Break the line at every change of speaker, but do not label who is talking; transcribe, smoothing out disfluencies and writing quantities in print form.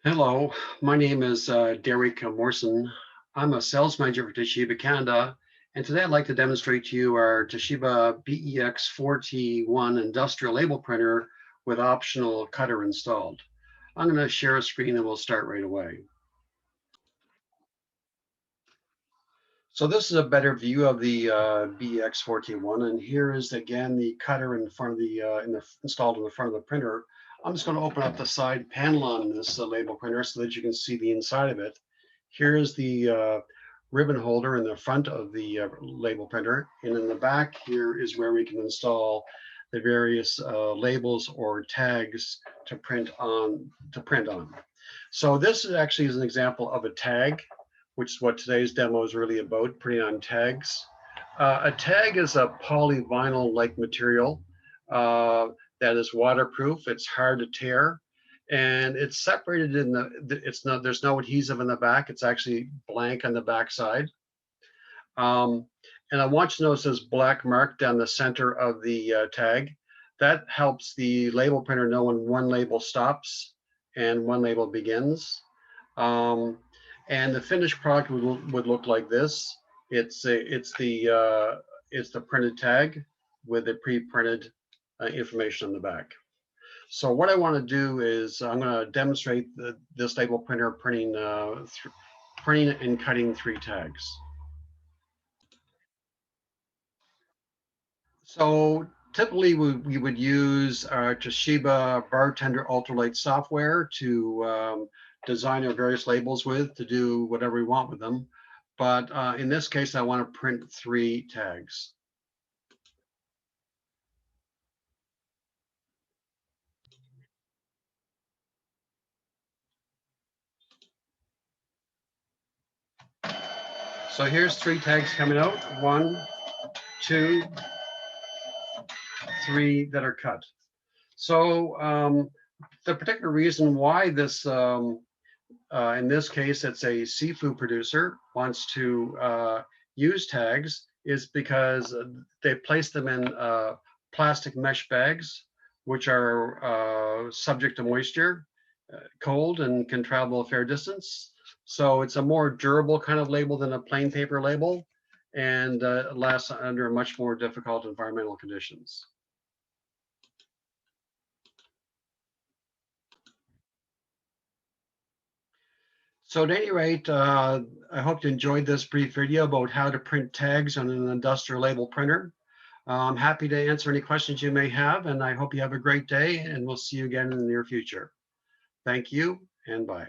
Hello, my name is Derek Morrison. I'm a sales manager for Toshiba Canada, and today I'd like to demonstrate to you our Toshiba BEX4T1 Industrial label printer with optional cutter installed. I'm going to share a screen and we'll start right away. So this is a better view of the BEX4T1, and here is again the cutter in front of the installed in the front of the printer. I'm just going to open up the side panel on this label printer so that you can see the inside of it. Here's the ribbon holder in the front of the label printer, and in the back here is where we can install the various labels or tags to print on. So this is actually is an example of a tag, which is what today's demo is really about, printing on tags. A tag is a polyvinyl-like material uh, that is waterproof. It's hard to tear, and it's separated in there's no adhesive in the back. It's actually blank on the back side. Um, and I want you to notice this black mark down the center of the tag. That helps the label printer know when one label stops and one label begins. Um, and the finished product would look like this. It's the printed tag with the pre-printed information on the back. So what I want to do is I'm going to demonstrate this label printer printing and cutting 3 tags. So typically we would use our Toshiba Bartender Ultralight software to design our various labels with to do whatever we want with them. But in this case, I want to print 3 tags. So here's 3 tags coming out. 1, 2, 3 that are cut. So the particular reason why this in this case, it's a seafood producer wants to use tags is because they place them in plastic mesh bags, which are subject to moisture, cold, and can travel a fair distance. So it's a more durable kind of label than a plain paper label, and lasts under much more difficult environmental conditions. So at any rate, I hope you enjoyed this brief video about how to print tags on an industrial label printer. I'm happy to answer any questions you may have, and I hope you have a great day, and we'll see you again in the near future. Thank you, and bye.